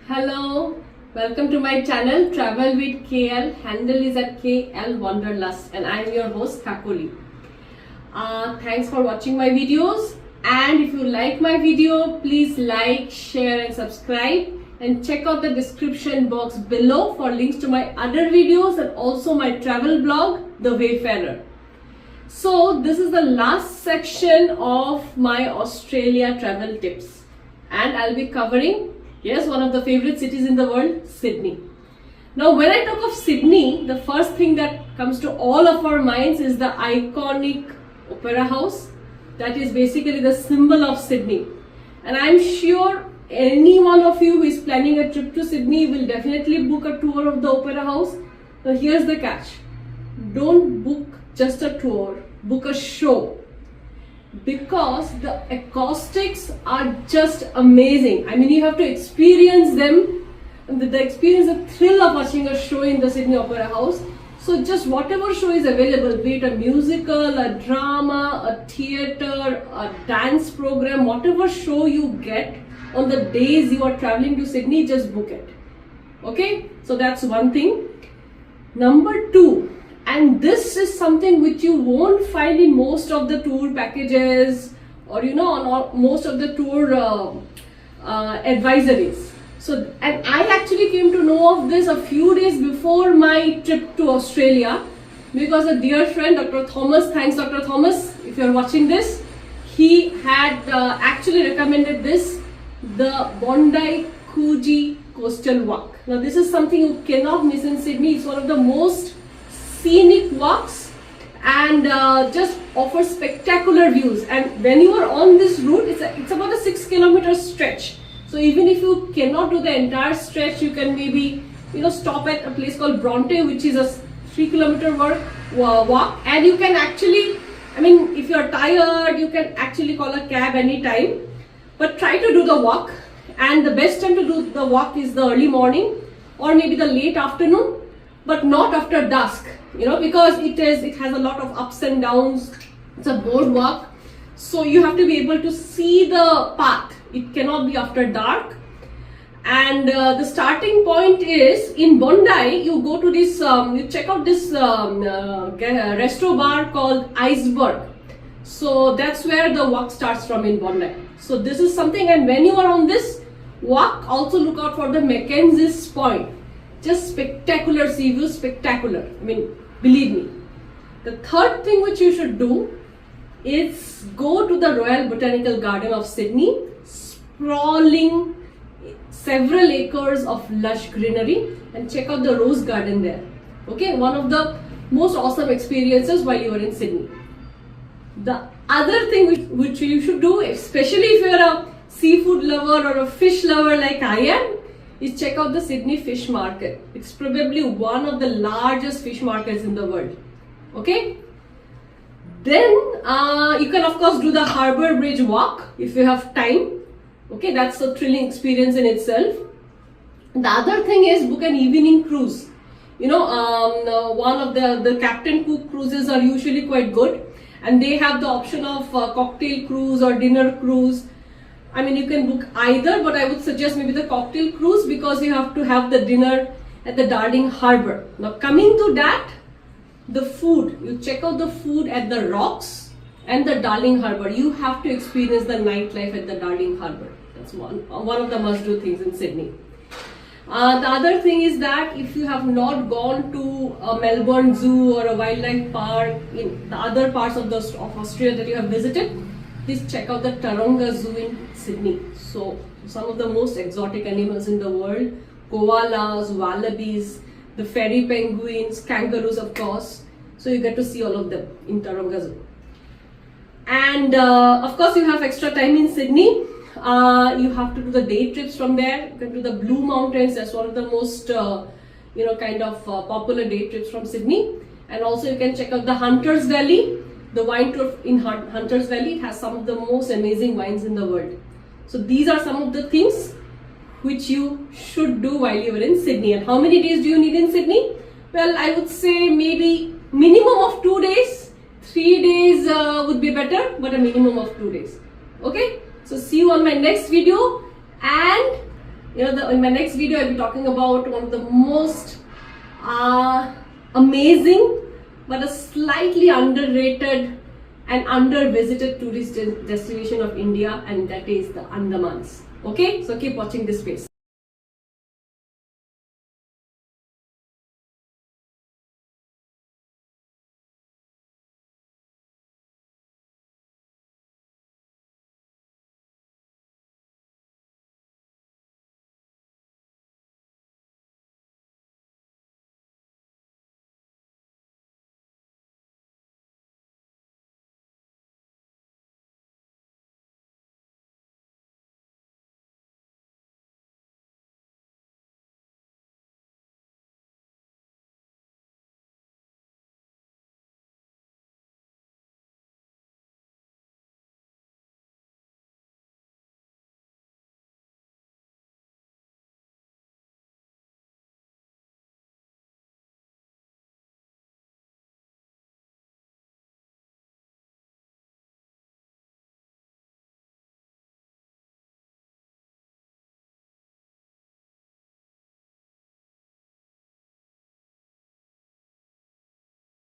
Hello, welcome to my channel Travel with KL. Handle is at KL Wanderlust and I am your host Kakoli. Thanks for watching my videos, and if you like my video, please like, share and subscribe, and check out the description box below for links to my other videos and also my travel blog The Wayfarer. So this is the last section of my Australia travel tips, and I'll be covering, yes, one of the favorite cities in the world, Sydney. Now when I talk of Sydney, the first thing that comes to all of our minds is the iconic Opera House. That is basically the symbol of Sydney. And I'm sure any one of you who is planning a trip to Sydney will definitely book a tour of the Opera House. Now here's the catch. Don't book just a tour, book a show. Because the acoustics are just amazing. I mean, you have to experience them. The experience, the thrill of watching a show in the Sydney Opera House. So just whatever show is available, be it a musical, a drama, a theatre, a dance program, whatever show you get on the days you are traveling to Sydney, just book it. Okay, so that's one thing. Number two, and this is something which you won't find in most of the tour packages or on most of the tour advisories. So, and I actually came to know of this a few days before my trip to Australia, because a dear friend, Dr. Thomas, thanks Dr. Thomas if you're watching this, he had actually recommended this, the Bondi Coogee coastal walk. Now this is something you cannot miss in Sydney. It's one of the most scenic walks and just offers spectacular views. And when you are on this route, it's about a 6 kilometer stretch. So even if you cannot do the entire stretch, you can maybe stop at a place called Bronte, which is a 3 kilometer walk, and you can actually, I mean, if you're tired, you can actually call a cab anytime, but try to do the walk. And the best time to do the walk is the early morning or maybe the late afternoon, but not after dusk, because it has a lot of ups and downs. It's a boardwalk, so you have to be able to see the path. It cannot be after dark. And the starting point is in Bondi. You go to this, you check out this resto bar called Iceberg. So that's where the walk starts from in Bondi. So this is something, and when you are on this walk, also look out for the Mackenzie's Point. Just spectacular sea views, spectacular. I mean, believe me. The third thing which you should do is go to the Royal Botanical Garden of Sydney, sprawling several acres of lush greenery, and check out the rose garden there. Okay, one of the most awesome experiences while you are in Sydney. The other thing which you should do, especially if you are a seafood lover or a fish lover like I am, is check out the Sydney Fish Market. It's probably one of the largest fish markets in the world. Okay? Then you can of course do the Harbour Bridge walk if you have time. Okay, that's a thrilling experience in itself. The other thing is book an evening cruise. One of the Captain Cook cruises are usually quite good, and they have the option of cocktail cruise or dinner cruise. I mean, you can book either, but I would suggest maybe the cocktail cruise because you have to have the dinner at the Darling Harbour. Now coming to that, the food, you check out the food at the Rocks and the Darling Harbour. You have to experience the nightlife at the Darling Harbour. That's one of the must-do things in Sydney. The other thing is that if you have not gone to a Melbourne Zoo or a wildlife park in the other parts of Australia that you have visited, please check out the Taronga Zoo in Sydney. So some of the most exotic animals in the world, koalas, wallabies, the fairy penguins, kangaroos of course. So you get to see all of them in Taronga Zoo. And of course you have extra time in Sydney. You have to do the day trips from there. You can do the Blue Mountains. That's one of the most popular day trips from Sydney. And also you can check out the Hunters Valley. The wine tour in Hunters Valley has some of the most amazing wines in the world. So these are some of the things which you should do while you are in Sydney. And how many days do you need in Sydney? Well, I would say maybe minimum of 2 days. 3 days would be better, but a minimum of 2 days. Okay, so see you on my next video, and in my next video I'll be talking about one of the most amazing but a slightly underrated and under-visited tourist destination of India, and that is the Andamans. Okay, so keep watching this space.